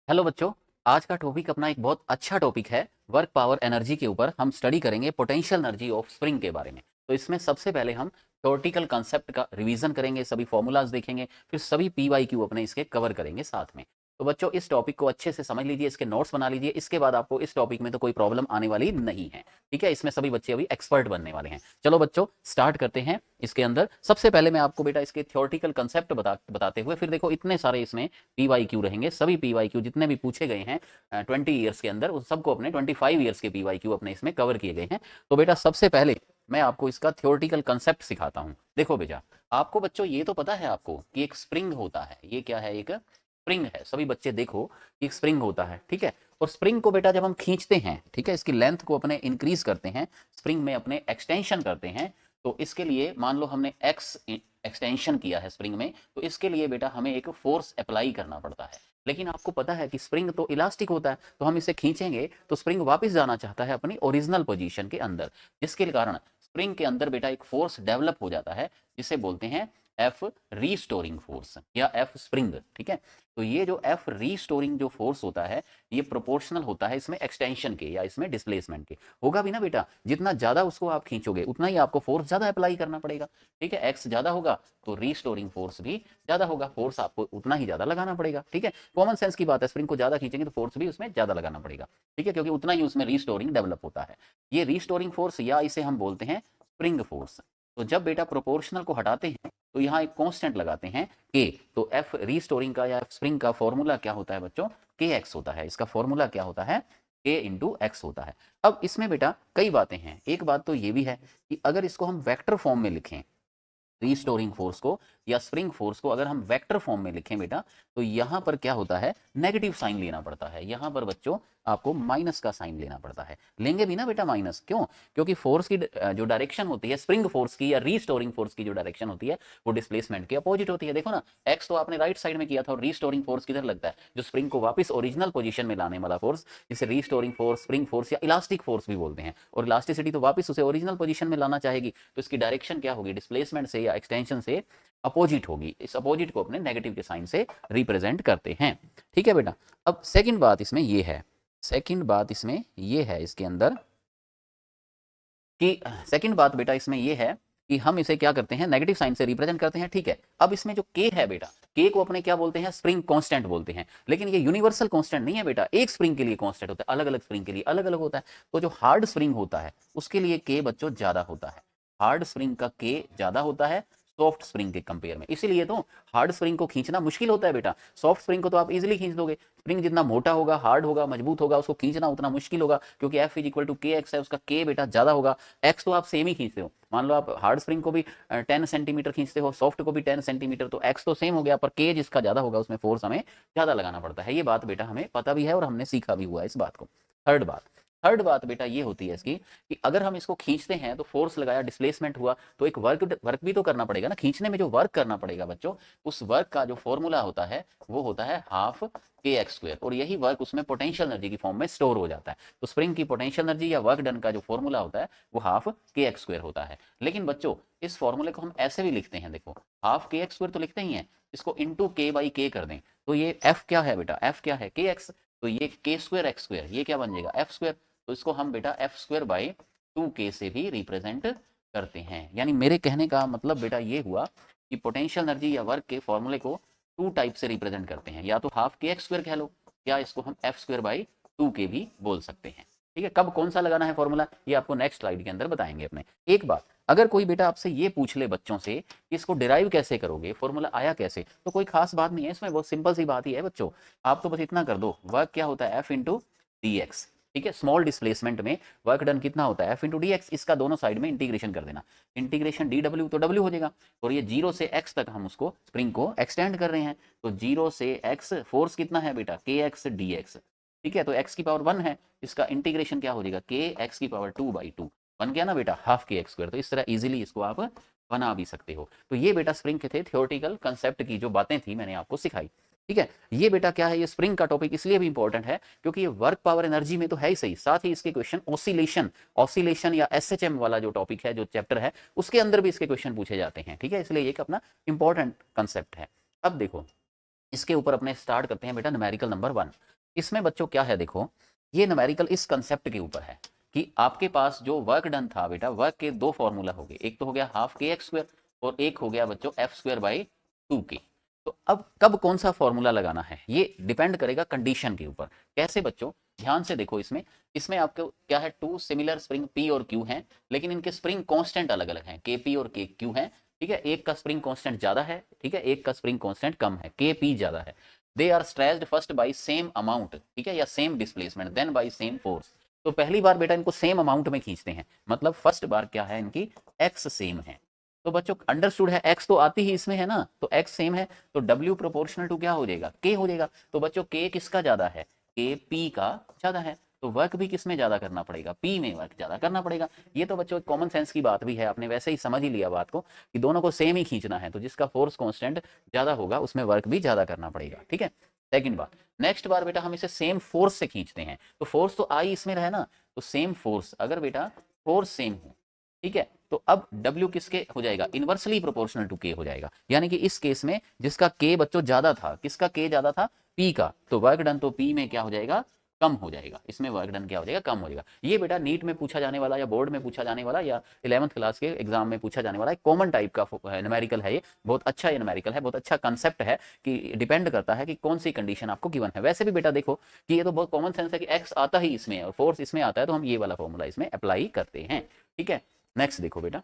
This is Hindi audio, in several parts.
हेलो बच्चों। आज का टॉपिक अपना एक बहुत अच्छा टॉपिक है। वर्क पावर एनर्जी के ऊपर हम स्टडी करेंगे पोटेंशियल एनर्जी ऑफ स्प्रिंग के बारे में। तो इसमें सबसे पहले हम थ्योरेटिकल कंसेप्ट का रिवीजन करेंगे, सभी फॉर्मूलाज देखेंगे, फिर सभी पी वाई क्यू अपने इसके कवर करेंगे साथ में। तो बच्चों इस टॉपिक को अच्छे से समझ लीजिए, इसके नोट्स बना लीजिए। इसके बाद आपको इस टॉपिक में तो कोई प्रॉब्लम आने वाली नहीं है। ठीक है, इसमें सभी बच्चे अभी एक्सपर्ट बनने वाले हैं। चलो बच्चों स्टार्ट करते हैं। इसके अंदर सबसे पहले मैं आपको बेटा इसके थ्योरेटिकल कंसेप्ट बताते हुए, फिर देखो इतने सारे इसमें पी वाई क्यू रहेंगे। सभी पी वाई क्यू जितने भी पूछे गए हैं 20 ईयर्स के अंदर, उन सबको अपने 25 ईयर्स के पी वाई क्यू अपने इसमें कवर किए गए हैं। तो बेटा सबसे पहले मैं आपको इसका थ्योरेटिकल कंसेप्ट सिखाता हूँ। देखो बेटा, आपको बच्चों ये तो पता है आपको कि एक स्प्रिंग होता है। ये क्या है? एक स्प्रिंग है। सभी बच्चे देखो, एक स्प्रिंग होता है, ठीक है। और स्प्रिंग को बेटा जब हम खींचते हैं, ठीक है, इसकी लेंथ को अपने इंक्रीज करते हैं, स्प्रिंग में अपने एक्सटेंशन करते हैं, तो इसके लिए मान लो हमने एक्स एक्सटेंशन किया है स्प्रिंग में, तो इसके लिए बेटा हमें एक फोर्स अप्लाई करना पड़ता है। लेकिन आपको पता है कि स्प्रिंग तो इलास्टिक होता है, तो हम इसे खींचेंगे तो स्प्रिंग वापस जाना चाहता है अपनी ओरिजिनल पोजीशन के अंदर, जिसके कारण स्प्रिंग के अंदर बेटा एक फोर्स डेवलप हो जाता है, जिसे बोलते हैं एफ रीस्टोरिंग फोर्स या एफ स्प्रिंग। ठीक है, तो ये जो एफ रीस्टोरिंग जो फोर्स होता है, ये प्रोपोर्शनल होता है इसमें एक्सटेंशन के या इसमें डिस्प्लेसमेंट के। होगा भी ना बेटा, जितना ज्यादा उसको आप खींचोगे उतना ही आपको फोर्स ज्यादा अप्लाई करना पड़ेगा। ठीक है, एक्स ज्यादा होगा तो रीस्टोरिंग फोर्स भी ज्यादा होगा, फोर्स आपको उतना ही ज्यादा लगाना पड़ेगा। ठीक है, कॉमन सेंस की बात है, स्प्रिंग को ज्यादा खींचेंगे तो फोर्स भी उसमें ज्यादा लगाना पड़ेगा। ठीक है, क्योंकि उतना ही उसमें रीस्टोरिंग डेवलप होता है। ये रीस्टोरिंग फोर्स या इसे हम बोलते हैं स्प्रिंग फोर्स। तो जब बेटा प्रोपोर्शनल को हटाते हैं तो यहाँ एक कांस्टेंट लगाते हैं के। तो एफ रीस्टोरिंग का या स्प्रिंग का फॉर्मूला क्या होता है बच्चों? के एक्स होता है। इसका फॉर्मूला क्या होता है? के इंटू एक्स होता है। अब इसमें बेटा कई बातें हैं। एक बात तो ये भी है कि अगर इसको हम वेक्टर फॉर्म में लिखें, रीस्टोरिंग फोर्स को या स्प्रिंग फोर्स को अगर हम वेक्टर फॉर्म में लिखें बेटा, तो यहां पर क्या होता है? नेगेटिव साइन लेना पड़ता है। यहां पर बच्चों आपको माइनस का साइन लेना पड़ता है। लेंगे भी ना बेटा माइनस, क्यों? क्योंकि फोर्स की जो डायरेक्शन होती है, स्प्रिंग फोर्स की या रीस्टोरिंग फोर्स की जो डायरेक्शन होती है, वो डिस्प्लेसमेंट के अपोजिट होती है। देखो ना, एक्स तो आपने राइट साइड में किया था, और रीस्टोरिंग फोर्स किधर लगता है? जो स्प्रिंग को वापस ओरिजिनल पोजीशन में लाने वाला फोर्स, जिसे रीस्टोरिंग फोर्स, स्प्रिंग फोर्स या इलास्टिक फोर्स भी बोलते हैं। और इलास्टिसिटी तो वापस उसे ओरिजिनल पोजीशन में लाना चाहेगी, तो इसकी डायरेक्शन क्या होगी? डिस्प्लेसमेंट से या एक्सटेंशन से अपोजिट होगी। इस अपोजिट को अपने नेगेटिव के साइन से रिप्रेजेंट करते हैं। ठीक है बेटा, अब सेकंड बात इसमें ये है, सेकंड बात इसमें ये है इसके अंदर कि सेकंड बात बेटा इसमें ये है कि हम इसे क्या करते हैं? नेगेटिव साइन से रिप्रेजेंट करते हैं। ठीक है, अब इसमें जो के है बेटा, के को अपने क्या बोलते हैं? स्प्रिंग कांस्टेंट बोलते हैं। लेकिन ये यूनिवर्सल कांस्टेंट नहीं है बेटा, एक स्प्रिंग के लिए कांस्टेंट होता है, अलग अलग स्प्रिंग के लिए अलग अलग होता है। तो जो हार्ड स्प्रिंग होता है उसके लिए के बच्चों ज्यादा होता है। हार्ड स्प्रिंग का के ज्यादा होता है सॉफ्ट स्प्रिंग के कंपेयर में। इसीलिए तो हार्ड स्प्रिंग को खींचना मुश्किल होता है बेटा। सॉफ्ट स्प्रिंग को तो आप इजीली खींच दोगे। स्प्रिंग जितना मोटा होगा, हार्ड होगा, मजबूत होगा, उसको खींचना उतना मुश्किल होगा, क्योंकि एफ इज इक्वल टू के एक्स है, उसका के बेटा ज्यादा होगा। एक्स तो आप सेम ही खींचते हो। मान लो आप हार्ड स्प्रिंग को भी 10 सेंटीमीटर खींचते हो, सॉफ्ट को भी 10 सेंटीमीटर, तो एक्स तो सेम हो गया, पर के जिसका ज्यादा होगा उसमें फोर्स हमें ज्यादा लगाना पड़ता है। ये बात बेटा हमें पता भी है और हमने सीखा भी हुआ है इस बात को। थर्ड बात, थर्ड बात बेटा ये होती है इसकी कि अगर हम इसको खींचते हैं तो फोर्स लगाया, डिस्प्लेसमेंट हुआ, तो एक वर्क वर्क भी तो करना पड़ेगा ना। खींचने में जो वर्क करना पड़ेगा बच्चों, उस वर्क का जो फॉर्मूला होता है वो होता है हाफ के एक्स स्क्वायर, और यही वर्क उसमें पोटेंशियल एनर्जी की फॉर्म में स्टोर हो जाता है। तो स्प्रिंग की पोटेंशियल एनर्जी या वर्क डन का जो फॉर्मूला होता है वो हाफ के एक्स स्क्वायर होता है। लेकिन बच्चों इस फॉर्मूले को हम ऐसे भी लिखते हैं, देखो हाफ के एक्स स्क्वायर तो लिखते ही हैं, इसको इंटू के बाई के कर दें, तो ये एफ क्या है बेटा? एफ क्या है? के एक्स। तो ये के स्क्वायर एक्स स्क्वायर, ये क्या बन जाएगा? F square. तो इसको हम बेटा एफ स्क्वायर बाई 2k से भी रिप्रेजेंट करते हैं। यानी मेरे कहने का मतलब बेटा ये हुआ कि पोटेंशियल एनर्जी या वर्क के फॉर्मूले को टू टाइप से रिप्रेजेंट करते हैं, या तो हाफ के एक्स स्क्वायर कह लो, या इसको हम एफ स्क्वायर बाई 2k भी बोल सकते हैं। ठीक है, कब कौन सा लगाना है फॉर्मूला, ये आपको नेक्स्ट स्लाइड के अंदर बताएंगे अपने। एक बात, अगर कोई बेटा आपसे ये पूछ ले बच्चों से कि इसको डिराइव कैसे करोगे, फॉर्मूला आया कैसे, तो कोई खास बात नहीं है इसमें, बहुत सिंपल सी बात ही है बच्चों। आप तो बस इतना कर दो, वर्क क्या होता है? F into D x. ठीक है, स्मॉल डिस्प्लेसमेंट में वर्क डन कितना होता है? F into D x. इसका दोनों साइड में इंटीग्रेशन कर देना, इंटीग्रेशन डी डब्ल्यू तो डब्ल्यू हो जाएगा, और ये जीरो से एक्स तक हम उसको स्प्रिंग को एक्सटेंड कर रहे हैं, तो जीरो से एक्स फोर्स कितना है बेटा? के एक्स डी एक्स। ठीक है, तो एक्स की पावर 1 है, इसका इंटीग्रेशन क्या हो जाएगा? के एक्स की पावर 2/2 बन गया ना बेटा, हाफ के एक्स स्क्वायर। तो इस तरह इजीली इसको आप बना भी सकते हो। तो ये बेटा स्प्रिंग के थे थ्योरेटिकल कंसेप्ट की जो बातें थी मैंने आपको सिखाई। ठीक है, ये बेटा क्या है? ये स्प्रिंग का टॉपिक इसलिए भी इंपॉर्टेंट है क्योंकि ये वर्क पावर एनर्जी में तो है ही सही, साथ ही इसके क्वेश्चन ऑसिलेशन, ऑसिलेशन या एसएचएम वाला जो टॉपिक है, जो चैप्टर है, उसके अंदर भी इसके क्वेश्चन पूछे जाते हैं। ठीक है, इसलिए ये एक अपना इंपॉर्टेंट कंसेप्ट है। अब देखो इसके ऊपर अपने स्टार्ट करते हैं बेटा न्यूमेरिकल नंबर 1। इसमें बच्चों क्या है, देखो ये न्यूमेरिकल इस कंसेप्ट के ऊपर है कि आपके पास जो वर्क डन था बेटा, वर्क के दो फॉर्मूला हो गए, एक तो हो गया हाफ के एक्स स्क्वायर और एक हो गया बच्चों एफ स्क्वायर बाई 2k। तो अब कब कौन सा फॉर्मूला लगाना है ये डिपेंड करेगा कंडीशन के ऊपर। कैसे बच्चों, ध्यान से देखो, इसमें इसमें आपको क्या है, टू सिमिलर स्प्रिंग पी और क्यू हैं, लेकिन इनके स्प्रिंग कांस्टेंट अलग अलग हैं, के पी और के क्यू हैं। ठीक है, एक का स्प्रिंग कांस्टेंट ज्यादा है, ठीक है, एक का स्प्रिंग कांस्टेंट कम है, के पी ज्यादा है। They are stretched first by same amount, ठीक है, या same displacement, then by same force. तो पहली बार बेटा इनको सेम अमाउंट में खींचते हैं, मतलब फर्स्ट बार क्या है, इनकी एक्स सेम है। तो बच्चों अंडरस्टूड है, एक्स तो आती ही इसमें है ना, तो एक्स सेम है, तो डब्ल्यू प्रोपोर्शनल टू क्या हो जाएगा, के हो जाएगा। तो बच्चों के किसका ज्यादा है, के पी का ज्यादा है, तो वर्क भी किस में ज्यादा करना पड़ेगा, पी में वर्क ज्यादा करना पड़ेगा। ये तो बच्चों कॉमन सेंस की बात भी है, आपने वैसे ही समझ ही लिया बात को कि दोनों को सेम ही खींचना है, तो जिसका फोर्स कांस्टेंट ज्यादा होगा उसमें वर्क भी ज्यादा करना पड़ेगा। ठीक है, सेकंड बार, नेक्स्ट बार बेटा हम इसे सेम फोर्स से खींचते हैं, तो फोर्स तो आई इसमें रहे ना, तो सेम फोर्स, अगर बेटा फोर्स सेम हो, ठीक है, तो अब W किसके हो जाएगा, इनवर्सली प्रोपोर्शनल टू K हो जाएगा। यानी कि इस केस में जिसका K बच्चों ज्यादा था, किसका K ज्यादा था, P का, तो वर्क डन तो P में क्या हो जाएगा, कम हो जाएगा, इसमें वर्क डन क्या हो जाएगा, कम हो जाएगा। ये बेटा नीट में पूछा जाने वाला या बोर्ड में पूछा जाने वाला या 11th क्लास के एग्जाम में पूछा जाने वाला एक कॉमन टाइप का न्यूमेरिकल है। ये बहुत अच्छा ये न्यूमेरिकल है, बहुत अच्छा कंसेप्ट है कि डिपेंड करता है कि कौन सी कंडीशन आपको गिवन है। वैसे भी बेटा देखो कि ये तो बहुत कॉमन सेंस है कि एक्स आता ही इसमें है और फोर्स इसमें आता है, तो हम ये वाला फॉर्मूला इसमें अप्लाई करते हैं। ठीक है, नेक्स्ट देखो बेटा,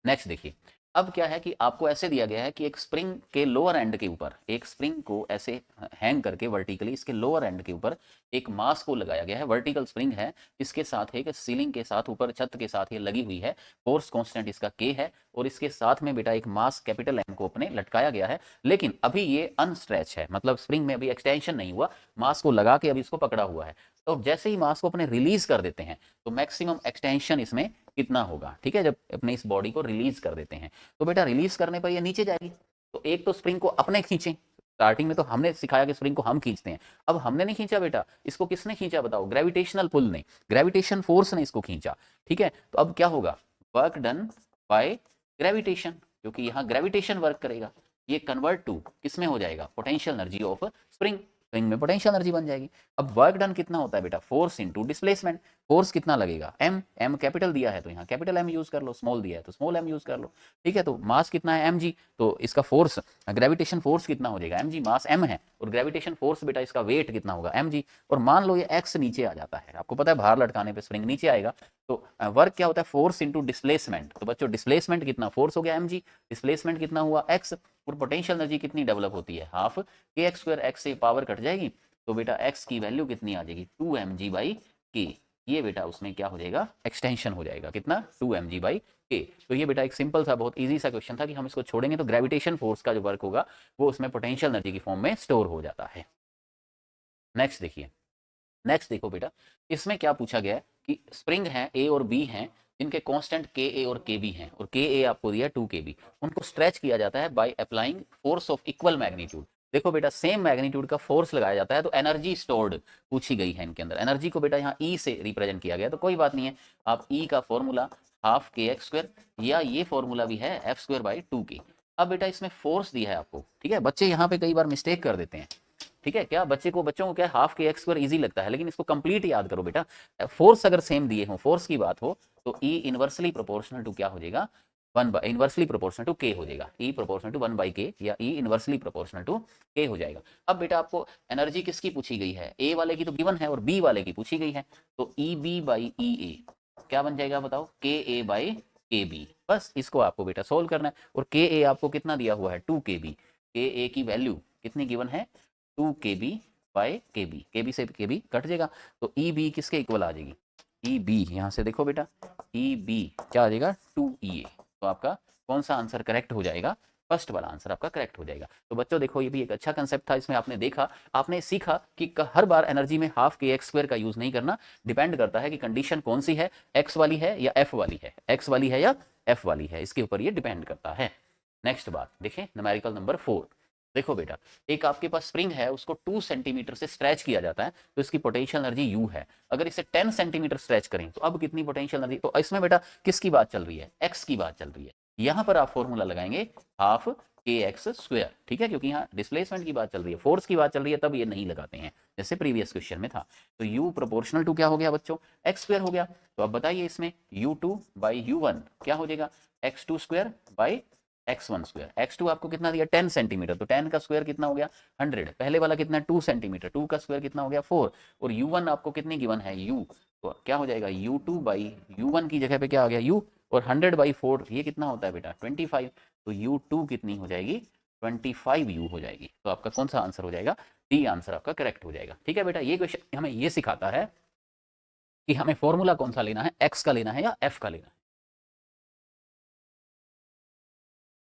नेक्स्ट देखिए, अब क्या है कि आपको ऐसे दिया गया है कि एक स्प्रिंग के लोअर एंड के ऊपर, एक स्प्रिंग को ऐसे हैंग करके वर्टिकली इसके लोअर एंड के ऊपर एक मास को लगाया गया है, वर्टिकल स्प्रिंग है, इसके साथ है कि सीलिंग के साथ ऊपर छत के साथ ये लगी हुई है, फोर्स कांस्टेंट इसका के है, और इसके साथ में बेटा एक मास कैपिटल एम को अपने लटकाया गया है। लेकिन अभी ये अनस्ट्रेच है, मतलब स्प्रिंग में अभी एक्सटेंशन नहीं हुआ, मास को लगा के अभी इसको पकड़ा हुआ है। तो जैसे ही मास को अपने रिलीज कर देते हैं तो मैक्सिमम एक्सटेंशन इसमें कितना होगा, ठीक है, जब अपने इस बॉडी को रिलीज कर देते हैं तो बेटा रिलीज करने पर ये नीचे जाएगी। तो एक तो स्प्रिंग को अपने खींचें, स्टार्टिंग में तो हमने सिखाया कि स्प्रिंग को हम खींचते हैं, अब हमने नहीं खींचा बेटा, इसको किसने खींचा बताओ, ग्रेविटेशनल पुल ने, ग्रेविटेशन फोर्स ने इसको खींचा। ठीक है, तो अब क्या होगा, वर्क डन बाय ग्रेविटेशन, क्योंकि यहाँ ग्रेविटेशन वर्क करेगा, ये कन्वर्ट टू किस में हो जाएगा, potential energy of spring, spring में पोटेंशियल एनर्जी बन जाएगी। अब वर्क डन कितना होता है बेटा, फोर्स इनटू डिस्प्लेसमेंट, फोर्स कितना लगेगा, एम, एम कैपिटल दिया है तो यहाँ कैपिटल एम यूज कर लो, स्मॉल दिया है तो स्मॉल एम यूज कर लो। ठीक है, तो मास कितना है एम जी, तो इसका फोर्स, ग्रेविटेशन फोर्स कितना हो जाएगा एम जी, मास एम है और ग्रेविटेशन फोर्स बेटा इसका वेट कितना होगा एम जी। और मान लो ये एक्स नीचे आ जाता है, आपको पता है बाहर लटकाने पे स्प्रिंग नीचे आएगा, तो वर्क क्या होता है, फोर्स इंटू डिस्प्लेसमेंट, तो बच्चों डिस्प्लेसमेंट कितना, फोर्स हो गया एम जी, डिस्प्लेसमेंट कितना हुआ एक्स, और पोटेंशियल एनर्जी कितनी डेवलप होती है, हाफ के एक्स स्क्वायर, एक्स से पावर कट जाएगी, तो बेटा एक्स की वैल्यू कितनी आ जाएगी, 2 mg बाई के। ये बेटा उसमें क्या हो जाएगा, एक्सटेंशन हो जाएगा, कितना, 2 mg बाई के। तो ये बेटा एक सिंपल सा बहुत इजी सा क्वेश्चन था कि हम इसको छोड़ेंगे तो ग्रेविटेशन फोर्स का जो वर्क होगा वो उसमें पोटेंशियल एनर्जी की फॉर्म में स्टोर हो जाता है। नेक्स्ट देखिए, नेक्स्ट देखो बेटा, इसमें क्या पूछा गया है कि स्प्रिंग है ए और बी हैं, जिनके कांस्टेंट के ए और के बी हैं, और के ए आपको दिया 2 kb, उनको स्ट्रेच किया जाता है by applying force of equal magnitude. देखो बेटा सेम मैग्नीट्यूड का फोर्स लगाया जाता है तो एनर्जी स्टोर्ड पूछी गई है इनके अंदर, एनर्जी को बेटा यहाँ ई से रिप्रेजेंट किया गया, तो कोई बात नहीं है, आप ई का फॉर्मूला हाफ के एक्स स्क्वायर, या ये फॉर्मूला भी है एफ स्क्वायर बाई 2k। अब बेटा इसमें फोर्स दिया है आपको, ठीक है, बच्चे यहाँ पे कई बार मिस्टेक कर देते हैं, ठीक है, क्या बच्चों को क्या हाफ के एक्स स्क्वायर इजी लगता है, लेकिन इसको कंप्लीट याद करो बेटा, फोर्स अगर सेम दिए हो, फोर्स की बात हो, तो ई इनवर्सली प्रोपोर्शनल टू क्या हो जाएगा, one by inversely proportional to K हो जाएगा, ई प्रोपोर्शनल टू 1/k या ई इनवर्सली प्रोपोर्शनल टू के हो जाएगा। अब बेटा आपको एनर्जी किसकी पूछी गई है, ए वाले की तो गिवन है और बी वाले की पूछी गई है, तो ई बी बाई ई ए क्या बन जाएगा बताओ, के ए बाई के बी, बस इसको आपको बेटा सोल्व करना है। और के ए आपको कितना दिया हुआ है, 2 kb, के ए की वैल्यू कितनी गिवन है, 2 kb बाय के बी से के बी कट जाएगा, तो ई बी किसके इक्वल आ जाएगी, ई बी, यहाँ से देखो बेटा ई बी क्या आ जाएगा, 2 EA, तो आपका कौन सा आंसर करेक्ट हो जाएगा, फर्स्ट वाला आंसर आपका करेक्ट हो जाएगा। तो बच्चों देखो ये भी एक अच्छा कंसेप्ट था, इसमें आपने देखा, आपने सीखा कि हर बार एनर्जी में हाफ के एक्स स्क्वायर का यूज नहीं करना, डिपेंड करता है कि कंडीशन कौन सी है, एक्स वाली है या एफ वाली है, एक्स वाली है या एफ वाली है, इसके ऊपर ये डिपेंड करता है। नेक्स्ट बात देखें, न्यूमेरिकल नंबर 4, देखो बेटा एक आपके पास स्प्रिंग है, उसको 2 सेंटीमीटर से स्ट्रेच किया जाता है, तो इसकी पोटेंशियल एनर्जी यू है। अगर इसे 10 सेंटीमीटर स्ट्रेच करें तो अब कितनी पोटेंशियल एनर्जी, तो इसमें बेटा किसकी बात चल रही है, एक्स की बात चल रही है, यहां पर आप फॉर्मूला लगाएंगे हाफ के एक्स स्क्वायर, ठीक है, क्योंकि यहाँ डिस्प्लेसमेंट की बात चल रही है, फोर्स की बात चल रही है, तब ये नहीं लगाते हैं। जैसे प्रीवियस क्वेश्चन में था। तो u प्रोपोर्शनल टू क्या हो गया बच्चों, एक्स स्क्वायर हो गया। तो अब बताइए इसमें u2 बाई u1 क्या हो जाएगा, x2 square by x1 square. x2 आपको कितना दिया 10 सेंटीमीटर, तो 10 का स्क्वायर कितना हो गया 100। पहले वाला कितना 2 सेंटीमीटर, 2 का स्क्वायर कितना हो गया 4। और u1 आपको कितनी गिवन है u, तो क्या हो जाएगा u2 बाई u1 की जगह पे क्या आ गया u, और 100 बाई 4 ये कितना होता है बेटा 25। तो u2 कितनी हो जाएगी 25u हो जाएगी। तो आपका कौन सा आंसर हो जाएगा, डी आंसर आपका करेक्ट हो जाएगा। ठीक है बेटा, ये क्वेश्चन हमें ये सिखाता है कि हमें फॉर्मूला कौन सा लेना है, एक्स का लेना है या एफ का लेना है।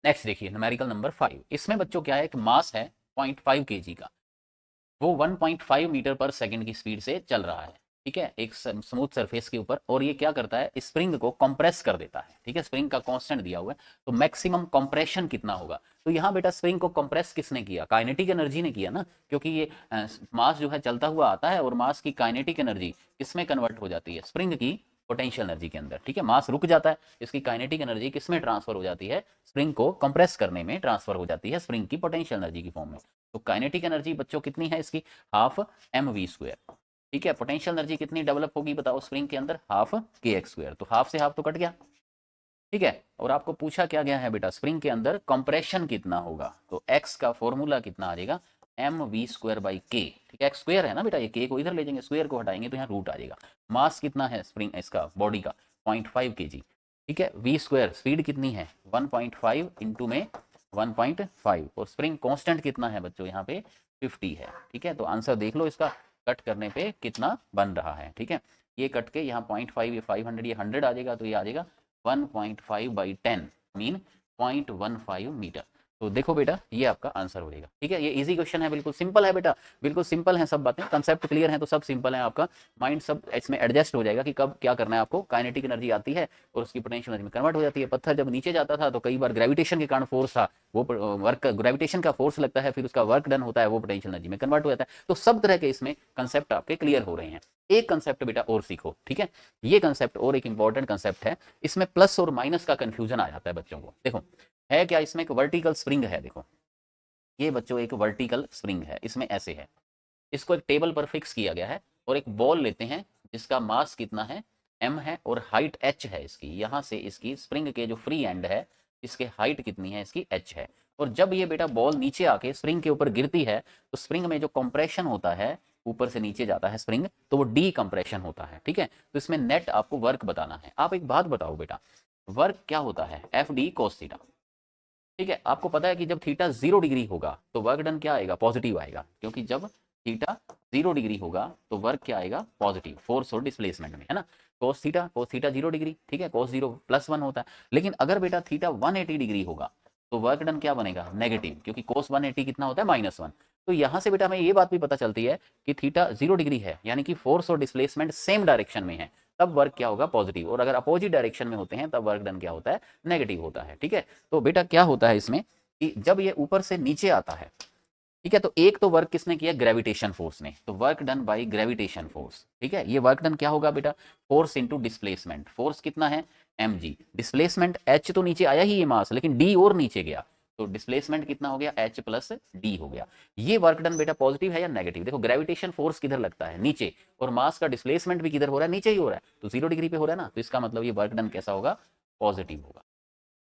नेक्स्ट देखिए न्यूमेरिकल नंबर 5। इसमें बच्चों क्या है, एक मास है 0.5 kg का, वो 1.5 मीटर पर सेकंड की स्पीड से चल रहा है। ठीक है, एक स्मूथ सरफेस के ऊपर, और ये क्या करता है स्प्रिंग को कंप्रेस कर देता है। ठीक है, स्प्रिंग का कांस्टेंट दिया हुआ है, तो मैक्सिमम कंप्रेशन कितना होगा। तो यहाँ बेटा स्प्रिंग को कंप्रेस किसने किया, काइनेटिक एनर्जी ने किया ना, क्योंकि ये मास जो है चलता हुआ आता है और मास की काइनेटिक एनर्जी किसमें कन्वर्ट हो जाती है, स्प्रिंग की पोटेंशियल एनर्जी के अंदर। ठीक है, मास रुक जाता है, इसकी काइनेटिक एनर्जी किसमें ट्रांसफर हो जाती है, स्प्रिंग को कंप्रेस करने में ट्रांसफर हो जाती है स्प्रिंग की पोटेंशियल एनर्जी की फॉर्म में। तो काइनेटिक एनर्जी बच्चों कितनी है इसकी, हाफ एम वी स्क्वायर। ठीक है, पोटेंशियल एनर्जी कितनी डेवलप होगी बताओ स्प्रिंग के अंदर, हाफ के एक्स स्क्वायर। तो हाफ से हाफ तो कट गया। ठीक है, और आपको पूछा क्या गया है बेटा, स्प्रिंग के अंदर कंप्रेशन कितना होगा, तो एक्स का फॉर्मूला कितना आ जाएगा एम वी स्क्वायर बाई के। ठीक है, एक्स स्क्वायर है ना बेटा, ये के को इधर ले जाएंगे, स्क्वायर को हटाएंगे तो यहाँ रूट आ जाएगा। मास कितना है स्प्रिंग इसका बॉडी का 0.5 kg। ठीक है, वी स्क्वायर स्पीड कितनी है 1.5 इंटू में 1.5, और स्प्रिंग कांस्टेंट कितना है बच्चों यहाँ पे 50 है। ठीक है, तो आंसर देख लो इसका कट करने पे कितना बन रहा है। ठीक है, ये कट के यहाँ 0.5 ये 500 ये 100 आ जाएगा, तो ये आ जाएगा 1.5 बाई 10 मीन 0.15 मीटर। तो देखो बेटा ये आपका आंसर हो जाएगा। ठीक है, ये इजी क्वेश्चन है, बिल्कुल सिंपल है बेटा, बिल्कुल सिंपल है सब बातें, कंसेप्ट क्लियर है तो सब सिंपल है, आपका माइंड सब इसमें एडजस्ट हो जाएगा कि कब क्या करना है आपको। काइनेटिक एनर्जी आती है और उसकी पोटेंशियल एनर्जी में कन्वर्ट हो जाती है। पत्थर जब नीचे जाता था तो कई बार ग्रेविटेशन के कारण फोर्स था, वो वर्क ग्रेविटेशन का फोर्स लगता है, फिर उसका वर्क डन होता है, वो पोटेंशियल एनर्जी में कन्वर्ट हो जाता है। तो सब तरह के इसमें कंसेप्ट आपके क्लियर हो रहे हैं। एक कंसेप्ट बेटा और सीखो। ठीक है, ये कंसेप्ट और एक इंपॉर्टेंट कंसेप्ट है, इसमें प्लस और माइनस का कंफ्यूजन आ जाता है बच्चों को। देखो है क्या, इसमें एक वर्टिकल स्प्रिंग है, देखो ये बच्चों एक वर्टिकल स्प्रिंग है, इसमें ऐसे है, इसको एक टेबल पर फिक्स किया गया है, और एक बॉल लेते हैं जिसका मास कितना है m है और हाइट h है इसकी। यहाँ से इसकी स्प्रिंग के जो फ्री एंड है इसके हाइट कितनी है इसकी h है। और जब ये बेटा बॉल नीचे आके स्प्रिंग के ऊपर गिरती है तो स्प्रिंग में जो कंप्रेशन होता है, ऊपर से नीचे जाता है स्प्रिंग, तो वो डी कंप्रेशन होता है। ठीक है, तो इसमें नेट आपको वर्क बताना है। आप एक बात बताओ बेटा, वर्क क्या होता है, एफ डी कोस थीटा। ठीक है, आपको पता है कि जब थीटा 0 डिग्री होगा तो वर्क डन क्या आएगा, पॉजिटिव आएगा, क्योंकि जब थीटा 0 डिग्री होगा तो वर्क क्या आएगा, पॉजिटिव, फोर्स और डिस्प्लेसमेंट में, है ना। कोस थीटा 0 डिग्री, ठीक है, कोस 0 +1 होता है। लेकिन अगर बेटा थीटा 180 डिग्री होगा तो वर्क डन क्या बनेगा, नेगेटिव, क्योंकि कोस 180 कितना होता है -1। तो यहाँ से बेटा हमें ये बात भी पता चलती है कि थीटा 0 डिग्री है, यानी कि फोर्स और डिस्प्लेसमेंट सेम डायरेक्शन में है, तब वर्क क्या होगा, पॉजिटिव। और अगर अपोजिट डायरेक्शन में होते हैं तब वर्क डन क्या होता है, नेगेटिव होता है। ठीक है, तो बेटा क्या होता है इसमें कि जब ये ऊपर से नीचे आता है, ठीक है, तो एक तो वर्क किसने किया, ग्रेविटेशन फोर्स ने, तो work done by gravitation force. ठीक है, ये वर्क डन क्या होगा बेटा, फोर्स इनटू डिस्प्लेसमेंट। फोर्स कितना है mg, डिस्प्लेसमेंट h, तो नीचे आया ही ये मास, लेकिन d और नीचे गया, तो डिस्प्लेसमेंट कितना हो गया, h प्लस डी हो गया। ये वर्क डन बेटा पॉजिटिव है या नेगेटिव, देखो ग्रेविटेशन फोर्स किधर लगता है, नीचे, और मास का डिस्प्लेसमेंट भी किधर हो रहा है, नीचे ही हो रहा है, तो 0 डिग्री पे हो रहा है ना, तो इसका मतलब ये वर्क डन कैसा होगा, पॉजिटिव होगा।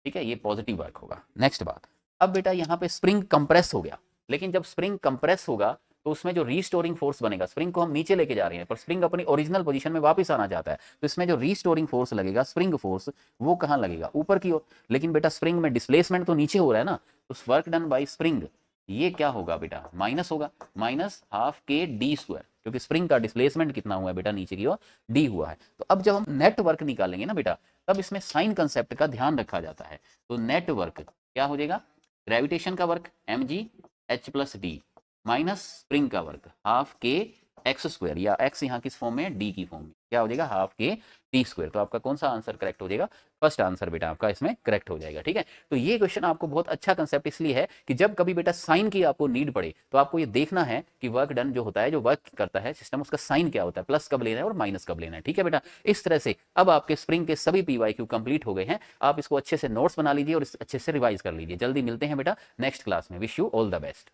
ठीक है, ये पॉजिटिव वर्क होगा। नेक्स्ट बात, अब बेटा यहाँ पे स्प्रिंग कंप्रेस हो गया, लेकिन जब स्प्रिंग कंप्रेस होगा तो उसमें जो रीस्टोरिंग फोर्स बनेगा, स्प्रिंग को हम नीचे लेके जा रहे हैं पर स्प्रिंग अपनी ओरिजिनल पोजीशन में वापस आना चाहता है, तो इसमें जो रीस्टोरिंग फोर्स लगेगा, स्प्रिंग फोर्स, वो कहाँ लगेगा, ऊपर की ओर। लेकिन बेटा स्प्रिंग में डिस्प्लेसमेंट तो नीचे हो रहा है ना, तो वर्क डन बाई स्प्रिंग ये क्या होगा बेटा, माइनस होगा, -12 k d स्क्वायर, क्योंकि स्प्रिंग का डिस्प्लेसमेंट कितना हुआ है बेटा, नीचे की ओर डी हुआ है। तो अब जब हम नेट वर्क निकालेंगे ना बेटा, तब इसमें साइन कंसेप्ट का ध्यान रखा जाता है। तो नेट वर्क क्या हो जाएगा, ग्रेविटेशन का work mg h plus D minus spring का वर्क हाफ के एक्स स्क्वायर, या एक्स यहाँ किस फॉर्म में, डी की फॉर्म में, क्या हो जाएगा, हाफ के टी स्क्वायर। तो आपका कौन सा आंसर करेक्ट हो जाएगा, फर्स्ट आंसर बेटा आपका इसमें करेक्ट हो जाएगा। ठीक है, तो ये क्वेश्चन आपको बहुत अच्छा कंसेप्ट इसलिए है कि जब कभी बेटा साइन की आपको नीड पड़े तो आपको ये देखना है कि वर्क डन जो होता है, जो वर्क करता है सिस्टम, उसका साइन क्या होता है, प्लस कब लेना है और माइनस कब लेना है। ठीक है बेटा, इस तरह से अब आपके स्प्रिंग के सभी PYQ कंप्लीट हो गए हैं। आप इसको अच्छे से नोट्स बना लीजिए और अच्छे से रिवाइज कर लीजिए। जल्दी मिलते हैं बेटा नेक्स्ट क्लास में। Wish you all the best.